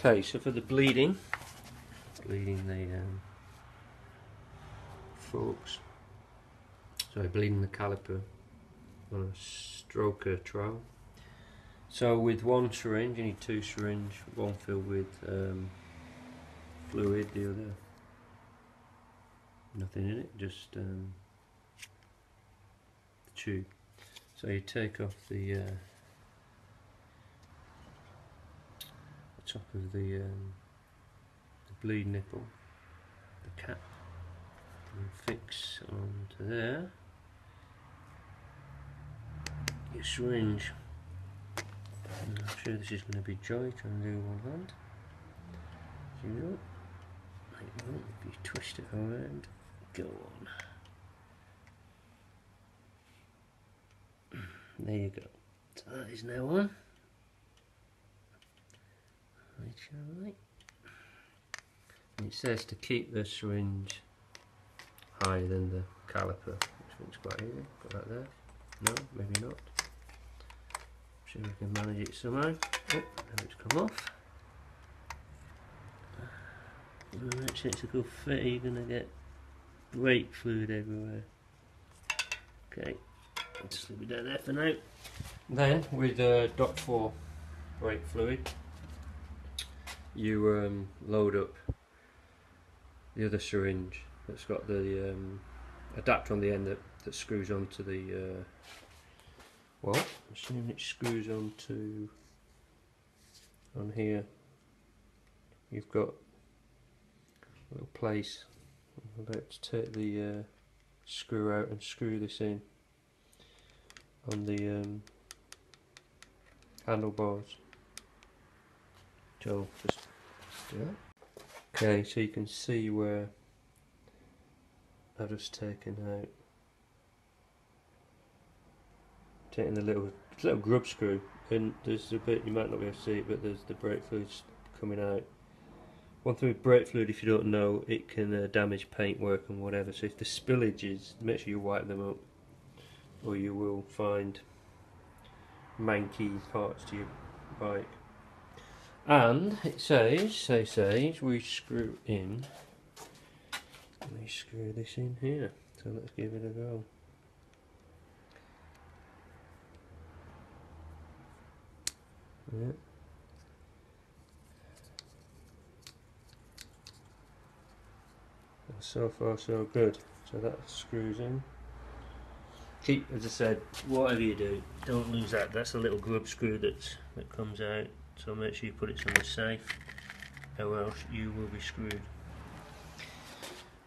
Okay, so for the bleeding the forks, sorry, bleeding the caliper on a stroker trial. So with one syringe, you need two syringes, one filled with fluid, the other nothing in it, just the tube. So you take off the top of the bleed nipple, the cap, and fix onto there your syringe. And I'm sure this is going to be joy trying to do one hand. As usual, if you twist it around, go on. There you go. So that is now on. Right. And it says to keep the syringe higher than the caliper, which looks quite easy. Put that there. No, maybe not. I'm sure we can manage it somehow. Oh, now it's come off. Make sure it's a good fit, you're going to get brake fluid everywhere. Okay, let's leave it down there for now. Then, with DOT 4 brake fluid, you load up the other syringe that's got the adapter on the end that screws onto the well, I'm assuming it screws onto on here. You've got a little place. I'm about to take the screw out and screw this in on the handlebars. So just do that. Okay, so you can see where I've just taken the little grub screw, and there's a bit, you might not be able to see it, but there's the brake fluid coming out. One thing with brake fluid, if you don't know, it can damage paintwork and whatever, so if the spillage is, make sure you wipe them up, or you will find manky parts to your bike. And it says we screw this in here, so let's give it a go. Yeah. So far so good. So that screws in. Keep, as I said, whatever you do, don't lose that. That's a little grub screw that comes out. So make sure you put it somewhere safe, or else you will be screwed.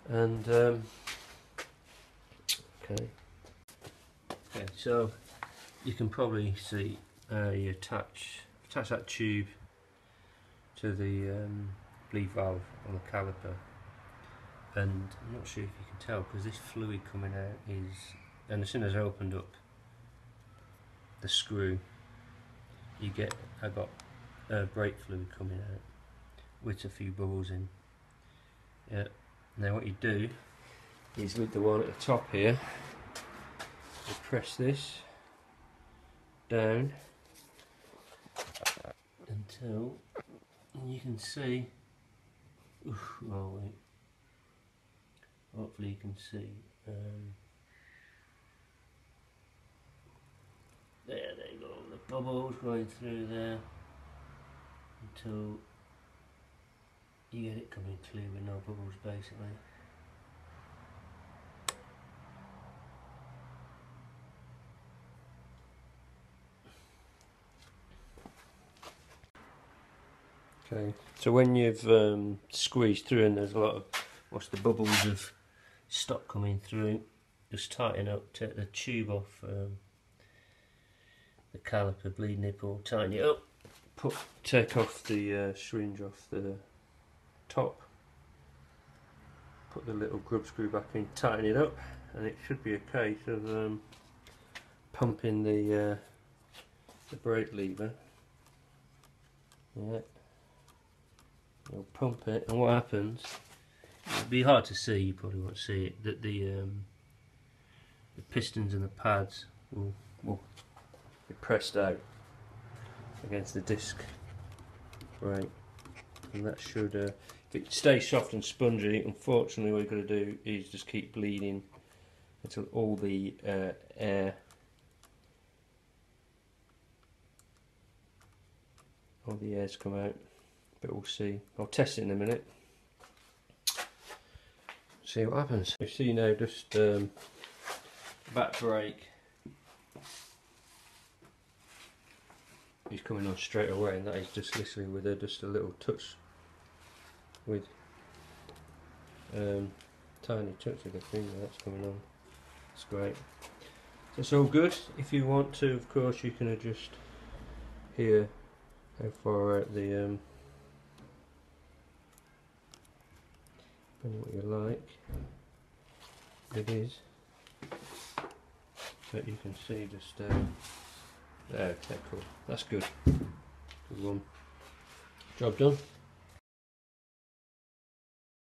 And okay, so you can probably see you attach that tube to the bleed valve on the caliper, and I'm not sure if you can tell because this fluid coming out is, and as soon as I opened up the screw, I got brake fluid coming out with a few bubbles in. Yeah. Now what you do is with the one at the top here, you press this down until you can see. Oh wait. Hopefully you can see. There you go. The bubbles going through there until you get it coming clear with no bubbles, basically. Okay, so when you've squeezed through and there's a lot of, watch the bubbles have stopped coming through, just tighten up, take the tube off the caliper, bleed nipple, tighten it up, take off the syringe off the top, put the little grub screw back in, tighten it up, and it should be a case of pumping the brake lever. Yeah. You'll pump it, and what happens, it'll be hard to see, you probably won't see it, that the pistons and the pads will be pressed out against the disc brake. and that should, if it stays soft and spongy, unfortunately what you've got to do is just keep bleeding until all the air, all the air's come out, but we'll see. I'll test it in a minute, see what happens. You see now, just back brake is coming on straight away, and that is just literally with just a little touch, with tiny touch of the finger, that's coming on. It's great. So it's all good. If you want to, of course, you can adjust here how far out the depending what you like it is, but you can see just okay, cool, that's good, good one, job done.